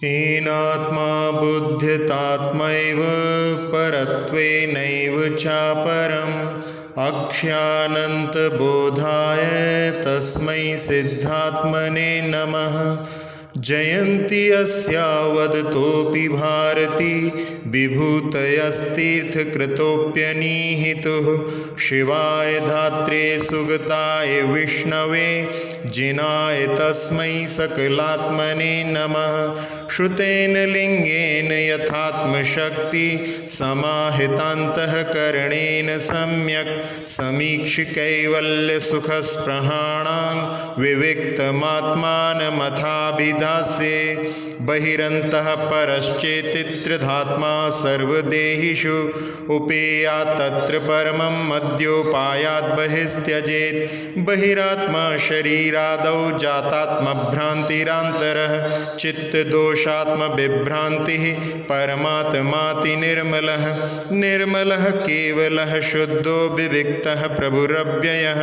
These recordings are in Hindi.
येनात्मा बुद्ध्यतात्मैव परत्वेनैव चापरम् अक्ष्यानन्तबोधाय तस्मै सिद्धात्मने नमः। जयन्ती अस्यावदतोऽपि भारती विभूतयस्तीर्थकृतोऽप्यनीहितुः। शिवाय धात्रे सुगताय विष्णवे जिनाय तस्मै सकलात्मने नमः। श्रुतेन लिङ्गेन यथात्मशक्ति समाहितान्तःकरणेन सम्यक् समीक्ष्य कैवल्यसुखस्पृहाणां विविक्तमात्मानमथाभिधास्ये। बहिरन्तः परश्चेतित्रिधात्मा सर्वदेहिषु उपेयात् तत्र परमं मध्योपायात् बहिस्त्यजेत्। बहिरात्मा शरीरादौ जातात्मभ्रान्तिरान्तरः चित्तदोषात्मविभ्रान्तिः। परमात्माति निर्मलः निर्मलः केवलः शुद्धो विविक्तः प्रभुरव्ययः।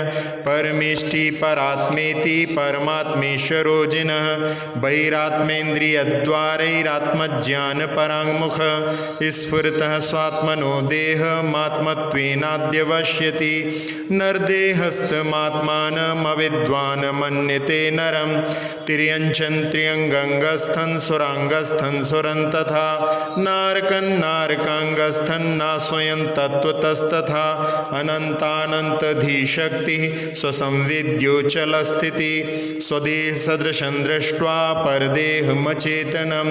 परमेष्टि परात्मेति परमात्मेश्वरो जिनः। बहिरात्मेन्द्रियद्वारैरात्मज्ञानपराङ्मुख स्फुरतः स्वात्मनो देहमात्मत्वेनाद्यवश्यति। नरदेहस्थमात्मानमविद्वान् मन्यते नरं। तिर्यञ्चन् त्र्यङ्गस्थं सुराङ्गस्थं सुरं तथा नारकं नारकाङ्गस्थं न स्वयं तत्त्वतस्तथा। अनन्तानन्तधीशक्तिः स्वसंविद्योचलस्थितिः। स्वदेहसदृशं दृष्ट्वा परदेहमचेतनं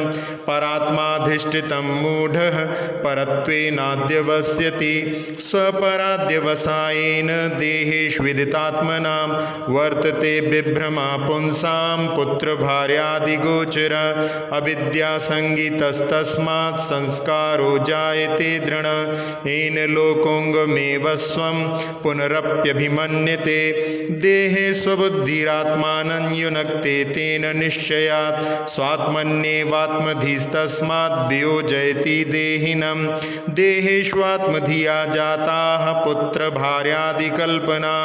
परात्माधिष्ठितं मूढः परत्वेनाद्यवस्यति। स्वपराद्यवसायेन देहेष्विदितात्मनां वर्तते विभ्रमा पुंसां पुत्रभार्यादिगोचर। अविद्यासङ्गितस्तस्मात् संस्कारो जायते दृढ। येन लोकोऽङ्गमेव स्वं पुनरप्यभिमन्यते। देहे स्वबुद्धिरात्मानं युनक्ते तेन निश्चयात्। स्वात्मन्येवात्मधीस्तस्मात् वियोजयति देहिनं। देहेष्वात्मधिया जाताः पुत्रभार्यादिकल्पना।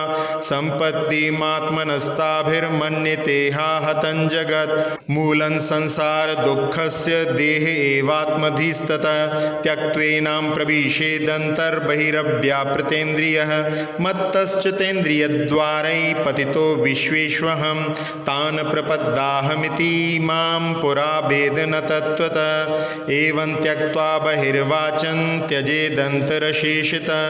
सम्पत्तिमात्मनस्ताभिर्मन्यते हतं जगत्। मूलं संसारदुःखस्य देह एवात्मधीस्ततः। त्यक्त्वेनां प्रविशेदन्तर्बहिरव्यापृतेन्द्रियः। मत्तश्चितेन्द्रियद्वारैः पतितो विश्वेष्वहं। तान् प्रपद्याहमिति मां पुरा वेदन तत्त्वतः। एवं त्यक्त्वा बहिर्वाचं त्यजेदन्तरशेषतः।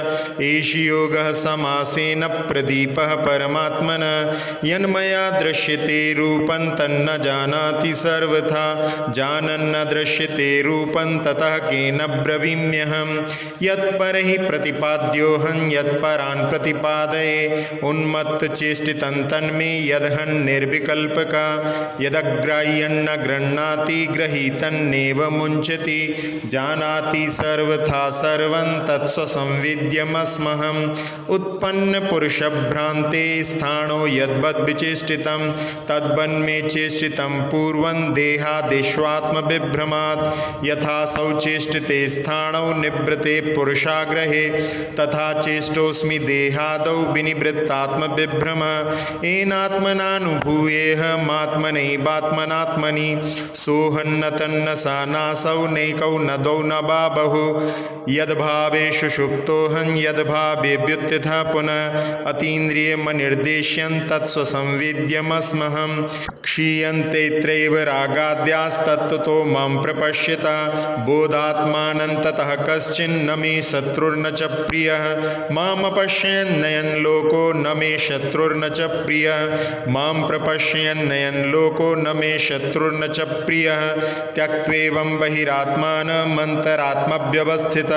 एष योगः समासेन प्रदीपः परमात्मनः। यन्मया दृश्यते रूपं तन्न जानाति सर्वथा। जानन्न दृश्यते रूपं ततः केन ब्रवीम्यहं। यत्परैः प्रतिपाद्योऽहं यत्परान् प्रतिपादये। उन्मत्तचेष्टितं तन्मे यदहं निर्विकल्पका। यदग्राह्यं न गृह्णाति गृहीतन्नेव मुञ्चति। जानाति सर्वथा सर्वं तत्स्वसंविद्यमस्महम्। उत्पन्नपुरुषभ्रान्ते स्थाणो यद्वद्विचेष्टितं तद्वन्मे चेष्टितं पूर्वं देहादेष्वात्मविभ्रमात्। यथासौ चेष्टिते स्थाणौ निवृत्ते पुरुषाग्रहे तथा चेष्टोऽस्मि देहादौ विनिवृत्तात्मविभ्रमः। येनात्मनानुभूयेऽहमात्मनैवात्मनात्मनि। सोऽहन्न तन्न सा नासौ नैकौ न द्वौ न वा बहु। यद्भावेषु सुप्तोऽहं यद्भावे व्युत्थितः पुनः। अतीन्द्रियमनिर्देश्यं तत्स्वसंविद्यमस्महं। क्षीयन्ते त्रैव रागाद्यास्तत्त्वतो मां प्रपश्यता। बोधात्मानं ततः कश्चिन्न मे शत्रुर्न च प्रियः। मामपश्यन्नयन् लोको न मे शत्रुर्न च प्रियः। मां प्रपश्यन्नयन् लोको न मे शत्रुर्न च प्रियः। त्यक्त्वेवं बहिरात्मानमन्तरात्मव्यवस्थितः।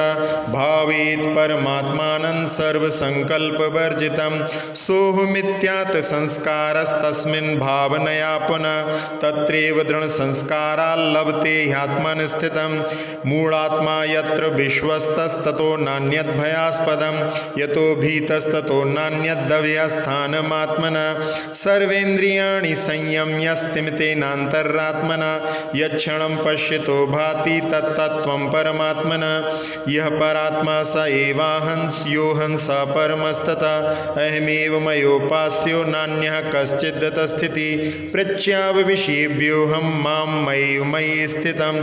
भावेत् परमात्मानं सर्वसङ्कल्पवर्जितं। सोऽहमित्यात् संस्कारस्तस्मिन् भावनया पुनः। तत्रैव दृढसंस्काराल्लभते ह्यात्मनि स्थितं। मूढात्मा यत्र विश्वस्तस्ततो नान्यद्भयास्पदं। यतो भीतस्ततो नान्यद्भयस्थानमात्मनः। सर्वेन्द्रियाणि संयम्य स्थिमितेनान्तरात्मना। यच्छणं पश्यतो भाति तत्तत्त्वं परमात्मनः। यः परात्मा स एवाहं स्योहं स परमस्ततः। अहमेव मयोपास्यो नान्यः कश्चित् तस्थितिः। प्रत्याविषयेभ्योऽहं मां मयि स्थितं।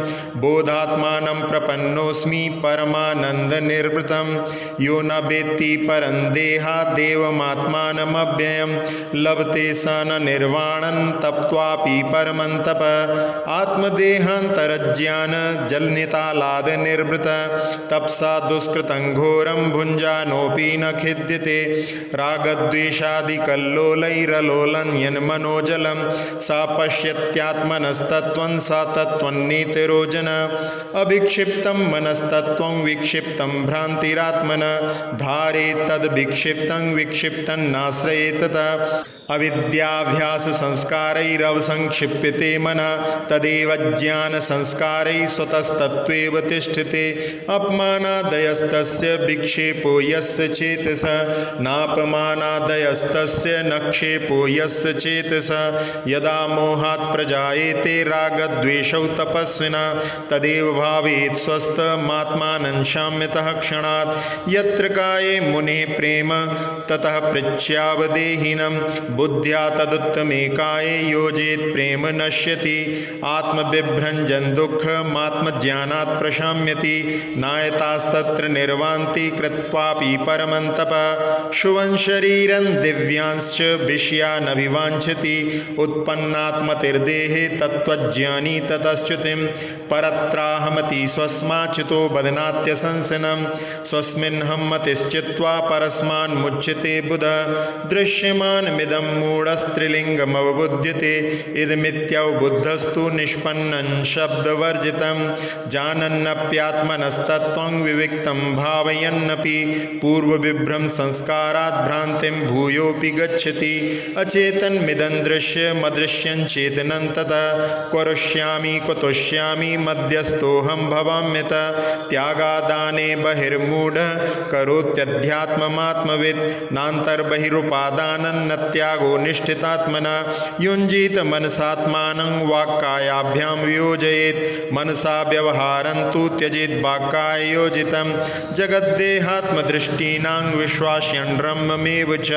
बोधात्मानं प्रपन्नोऽस्मि परमानन्दनिर्वृतं। यो न वेत्ति परं देहात् देवमात्मानमव्ययं। लभते स न निर्वाणं तप्त्वापि परमं तपः। आत्मदेहान्तरज्ञान जलनितालाद निर्वृत। तपसा दुष्कृतं घोरं भुञ्जानोऽपि न खिद्यते। रागद्वेषादिकल्लोलैरलोलं यन्मनोजलं सा पश्यत्यात्मनस्तत्त्वं सा तत्त्वन्नेतिरो जनः। अभिक्षिप्तं मनस्तत्त्वं विक्षिप्तं भ्रान्तिरात्मनः। धारे तद्विक्षिप्तं विक्षिप्तं नाश्रयेत। अविद्याभ्यास संस्कारैरवसंक्षिप्यते मनः। तदेव ज्ञान संस्कारैः स्वतस्तत्त्वेव तिष्ठते। अपमानादयस्तस्य विक्षेपो यस्य चेतसः नापमानादयस्तस्य न क्षेपो यस्य चेतसः। यदा मोहात् प्रजायेते रागद्वेषौ तपस्विनः तदेव भावेत् स्वस्थमात्मानं शाम्यतः क्षणात्। यत्र काये मुनेः प्रेम ततः पृच्छ्यावदेहिनं। बुद्ध्या तदुत्तमे काये योजेत् प्रेम नश्यति। आत्मविभ्रंजन दुःखमात्मज्ञानात् प्रशाम्यति। नायतास्तत्र निर्वान्ति कृत्वापि परमं तपः। शुभं शरीरं दिव्यांश्च विषयानभिवाञ्छति। उत्पन्नात्मतिर्देहे तत्त्वज्ञानी ततश्च्युतिं। परत्राहमति स्वस्माच्युतो बध्नात्यसंसनं। स्वस्मिन्हं मतिश्चित्वा परस्मान्मुच्यते बुधः। दृश्यमानमिदं मूढस्त्रीलिङ्गमवबुध्यते। इदमित्यवबुद्धस्तु निष्पन्नं शब्दवर्जितं। जानन्नप्यात्मनस्तत्त्वं विविक्तं भावयन्नपि पूर्वविभ्रम संस्कारात् भ्रान्तिं भूयोऽपि गच्छति। अचेतनमिदं दृश्यमदृश्यं चेतनं ततः। करिष्यामि कुतोष्यामि मध्यस्थोऽहं भवाम्यतः। त्यागादाने बहिर्मूढः करोत्यध्यात्ममात्मवित्। नान्तर्बहिरुपादानं न त्यागो निष्ठितात्मनः। युञ्जीत मनसात्मानं वाक्कायाभ्यां वियोजयेत्। मनसा व्यवहारं तु त्यजेत् वाक्काययोजितं। जगद्देहात्मदृष्टीनां विश्वास्यण्ड्रममेव च।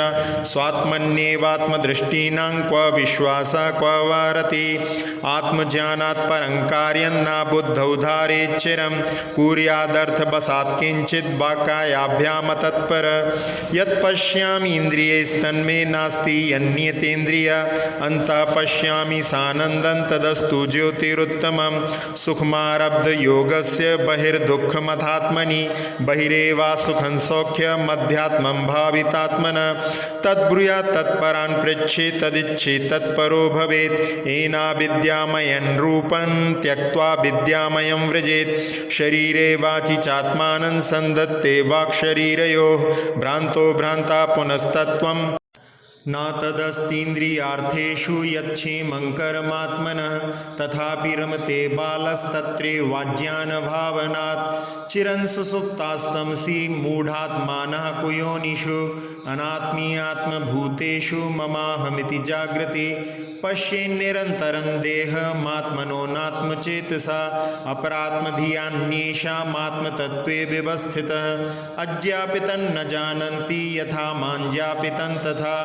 स्वात्मन्येवात्मदृष्टीनां क्व विश्वासः क्व वा रतिः। आत्मज्ञानात् परं कार्यं न बुद्धौ धारेत् चिरं। कुर्यादर्थवशात् किञ्चित् वाक्कायाभ्यामतत्परः। यत् पश्यामि इन्द्रियैस्तन्मे नास्ति यन्यतेन्द्रिय। अन्तः पश्यामि सानन्दं तदस्तु ज्योतिरुत्तमं। सुखमारब्धयोगस्य बहिर्दुःखमथात्मनि। बहिरेवा सुखं सौख्यमध्यात्मं भावितात्मनः। तद्ब्रूयात् तत्परान् पृच्छेत् तदिच्छेत् तत्परो भवेत्। येनाविद्यामयं रूपं त्यक्त्वा विद्यामयं व्रजेत्। शरीरे वाचि चात्मानं सन्दत्ते वाक्शरीरयोः। भ्रान्तो भ्रान्ता पुनस्तत्त्वं न तदस्तीन्द्रियार्थेषु यच्छेमं कर्मात्मनः। तथापि रमते बालस्तत्रैवाज्ञानभावनात्। चिरं सुसुप्तास्तमसि मूढात्मानः कुयोनिषु। अनात्मीयात्मभूतेषु ममाहमिति जागृति। पश्येन्निरन्तरं देहमात्मनो नात्मचेतसा। अपरात्मधियान्येषामात्मतत्त्वे व्यवस्थितः। अज्ञापितं न जानन्ति यथा मां ज्ञापितं तथा।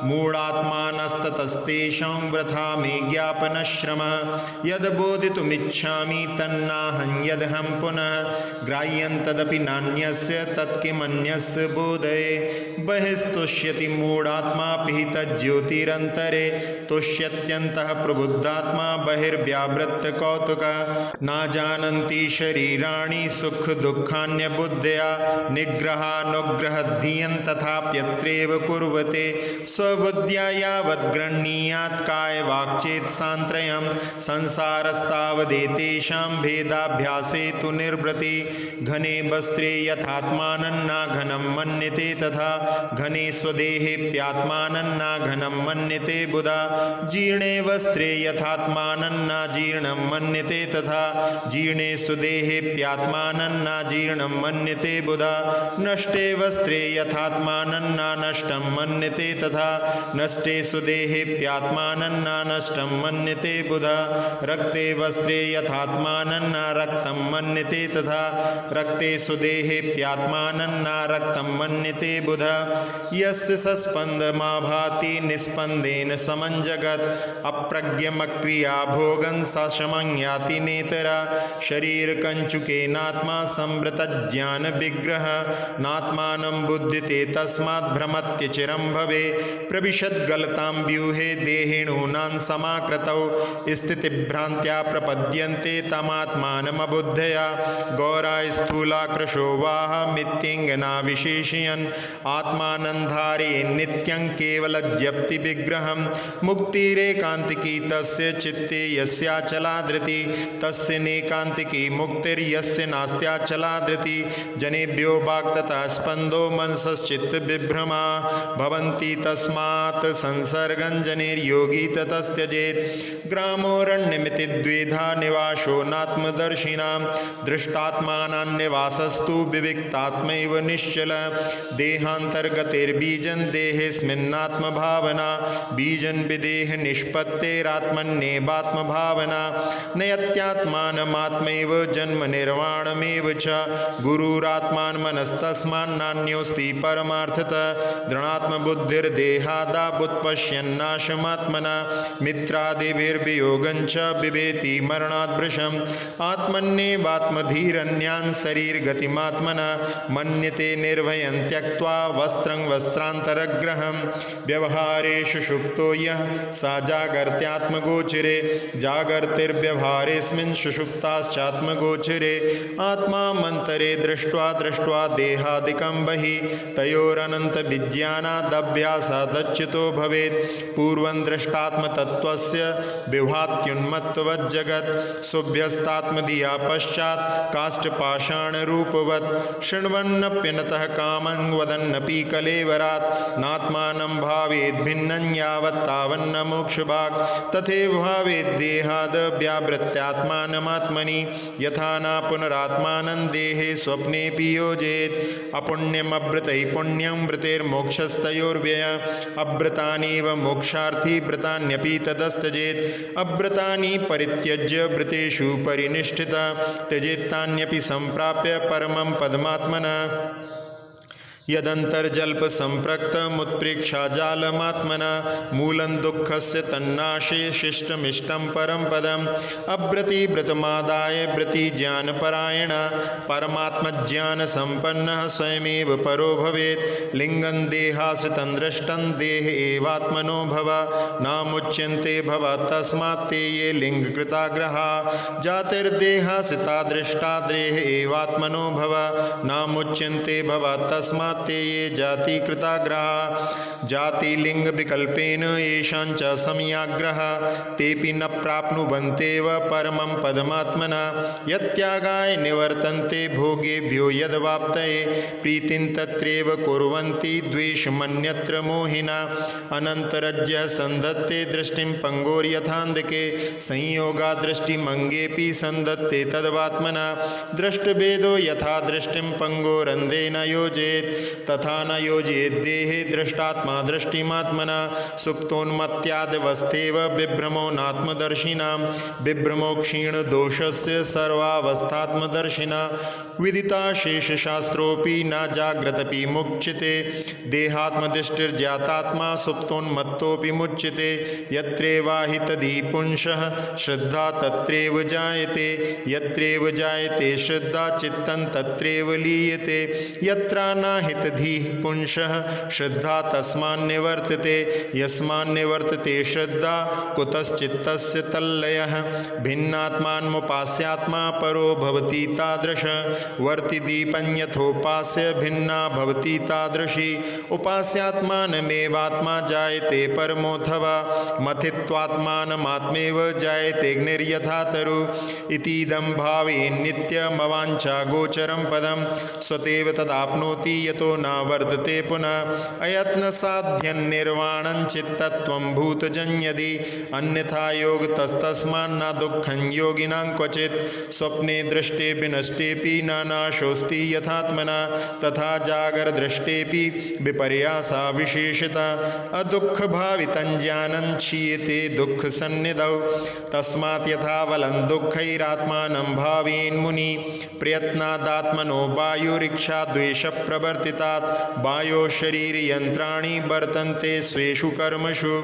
मूढात्मानस्ततस्तेषां वृथा मे ज्ञापनश्रमः। यद्बोधितुमिच्छामि तन्नाहं यदहं पुनः। ग्राह्यं तदपि नान्यस्य तत्किमन्यस्य बोधये। बहिस्तुष्यति मूढात्मा पिहितज्योतिरन्तरे। तुष्यत्यन्तः प्रबुद्धात्मा बहिर्व्यावृत्य कौतुकः। न जानन्ति शरीराणि सुखदुःखान्यबुद्धया। निग्रहानुग्रहधियं तथाप्यत्रैव कुर्वते। स्वबुद्ध्या यावद्गृह्णीयात् कायवाक्चेत् सान्त्रयं। संसारस्तावदेतेषां भेदाभ्यासे तु निर्वृति। घने वस्त्रे यथात्मानं न घनं मन्यते तथा। घने स्वदेहेऽप्यात्मानं न घनं मन्यते बुधा। जीर्णे वस्त्रे यथात्मानं न जीर्णं मन्यते तथा। जीर्णे स्वदेहेऽप्यात्मानं न जीर्णं मन्यते बुधा। नष्टे वस्त्रे यथात्मानं न नष्टं मन्यते तथा। नष्टे सुदेहेऽप्यात्मानं न नष्टं मन्यते बुधा रक्ते वस्त्रे यथात्मानं न रक्तं मन्यते तथा रक्ते सुदेहेऽप्यात्मानं न रक्तं मन्यते बुधा यस्य सस्पन्दमा भाति निस्पन्देन समं जगत् अप्रज्ञमक्रिया भोगं स शमं याति नेतरा शरीरकञ्चुकेनात्मा संवृतज्ञान विग्रह नात्मानं बुध्यते तस्मात् भ्रमत्यचिरं भवे प्रविशद्गलतां व्यूहे देहिणूनां समाकृतौ स्थितिभ्रान्त्या प्रपद्यन्ते तमात्मानमबुद्धया गौरा स्थूलाकृशो वाह मित्यङ्गना विशेषयन् आत्मानन्धारे नित्यं केवलज्ञप्ति विग्रहं मुक्तिरेकान्तिकी तस्य चित्ते यस्याचला धृति तस्य नेकान्तिकी मुक्तिर्यस्य नास्त्याचला धृति जनेभ्यो वाक्ततः स्पन्दो मनसश्चित्त विभ्रमा भवन्ति तस्मात् संसर्गं जनेर्योगी ततस्त्यजेत् ग्रामोरण्यमिति द्विधा निवासो नात्मदर्शिनां दृष्टात्मानां निवासस्तु विविक्तात्मैव निश्चल देहान्तर्गतिर्बीजं देहेऽस्मिन्नात्मभावना बीजं विदेह निष्पत्तेरात्मन्येवात्मभावना नयत्यात्मानमात्मैव जन्म निर्वाणमेव च गुरुरात्मान्मनस्तस्मान्नान्योऽस्ति परमार्थतः दृढात्मबुद्धिर्देहादावुत्पश्यन्नाशमात्मना मित्रादिभिर्वियोगं च बिभेति मरणाद्भृशम् आत्मन्येवात्मधीरन्यान् शरीरगतिमात्मना मन्यते निर्भयं त्यक्त्वा वस्त्रं वस्त्रान्तरग्रहं व्यवहारेषु सुषुप्तो यः सा जागर्त्यात्मगोचरे जागर्तिर्व्यवहारेऽस्मिन् सुषुप्ताश्चात्मगोचरे आत्मा मन्तरे दृष्ट्वा दृष्ट्वा देहादिकं बहिः तयोरनन्तविज्ञानादभ्यासादच्युतो भवेत् पूर्वं दृष्टात्मतत्त्वस्य विभात्युन्मत्तवज्जगत् सुभ्यस्तात्मधिया पश्चात् काष्ठपाषाणरूपवत् शृण्वन्नप्यनतः कामं वदन्नपि कलेवरात् नात्मानं भावेद्भिन्नं यावत्तावन्न मोक्षभाक् तथैव भावेद्देहादव्यावृत्त्यात्मानमात्मनि यथा न पुनरात्मानं देहे स्वप्नेऽपि योजेत् अपुण्यमवृतैः पुण्यं वृतेर्मोक्षस्तयोर्व्यय अव्रतानीव मोक्षार्थी व्रतान्यपि तदस्तजेत् अव्रतानि परित्यज्य वृतेषु परिनिष्ठिता त्यजेत्तान्यपि सम्प्राप्य परमं पदमात्मना यदन्तर्जल्पसम्पृक्तमुत्प्रेक्षाजालमात्मना मूलं दुःखस्य तन्नाशे शिष्टमिष्टं परं पदम् अव्रतिव्रतमादाय व्रतिज्ञानपरायण परमात्मज्ञानसम्पन्नः स्वयमेव परो भवेत् लिङ्गं देहाश्रितं दृष्टं देह एवात्मनो भव नामुच्यन्ते भव तस्मात् ते ये लिङ्गकृताग्रहा जातिर्देहाश्रिता दृष्टा देह एवात्मनो भव नामुच्यन्ते भव तस्मात् ते ये जाति कृताग्रहा जातिलिंग विकल्पेन येषां च समयाग्रह तेपि न प्राप्नुवन्तेव परमं पदमात्मना यत्यागाय निवर्तन्ते भोगेभ्यो यद्वाप्तये प्रीतिं तत्रैव कुर्वन्ति द्वेषमन्यत्र मोहिना अनन्तरज्य सन्दत्ते दृष्टिं पंगोर्यथान्धके संयोगा दृष्टिमङ्गेऽपि सन्दत्ते तद्वात्मना दृष्टभेदो यथा दृष्टिं पंगोरन्धे न योजेत् तथा न योजेत् देहे दृष्टात्मा दृष्टिमात्मना सुप्तोन्मत्यादवस्थेव विभ्रमो नात्मदर्शिनां विभ्रमो क्षीणदोषस्य सर्वावस्थात्मदर्शिना विदिता शेषशास्त्रोऽपि न जाग्रतपि मुच्यते देहात्मदृष्टिर्ज्ञातात्मा सुप्तोन्मत्तोऽपि मुच्यते यत्रेवाहि तदि पुंसः श्रद्धा तत्रैव जायते यत्रेव जायते श्रद्धा चित्तं तत्रैव लीयते यत्रा नाहितधिः पुंसः श्रद्धा तस्मान्निवर्तते यस्मान्निवर्तते श्रद्धा कुतश्चित्तस्य तल्लयः भिन्नात्मानमुपास्यात्मा परो भवति तादृश वर्तिदीपं यथोपास्य भिन्ना भवति तादृशी उपास्यात्मानमेवात्मा जायते परमोऽथवा मथित्वात्मानमात्मेव जायतेऽग्निर्यथा तरु इतीदं भावे नित्यमवाञ्छागोचरं पदं स्वतेव तदाप्नोति यतो न वर्तते पुनः अयत्नसाध्यन्निर्वाणं चित्तत्वं भूतजन्यदि अन्यथा योगतस्तस्मान्न दुःखं योगिनां क्वचित् स्वप्ने दृष्टे विनष्टेऽपि न न नाशोऽस्ति यथात्मना तथा जागरदृष्टेऽपि विपर्यासा विशेषता अदुःखभावितं ज्ञानं क्षीयते दुःखसन्निधौ तस्मात् यथा बलं दुःखैरात्मानं भावेन मुनि प्रयत्नादात्मनो वायुरिच्छाद्वेषप्रवर्तितात् वायोः शरीरयन्त्राणि वर्तन्ते स्वेषु कर्मसु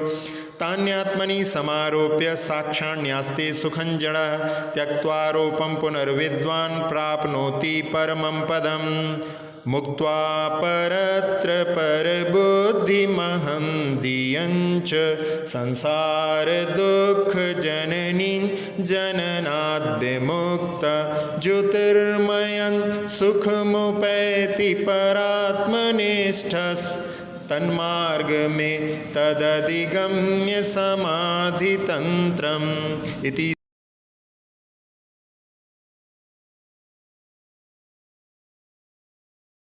तान्यात्मनि समारोप्य साक्षान्यास्ते सुखं जडः त्यक्त्वा रूपं पुनर्विद्वान् प्राप्नोति परमं पदम् मुक्त्वा परत्र परबुद्धिमहं धियञ्च संसारदुःखजननीं जननाद् विमुक्ता ज्योतिर्मयं सुखमुपैति परात्मनिष्ठः तन्मार्ग में तदधिगम्य समाधितंत्रम् इति।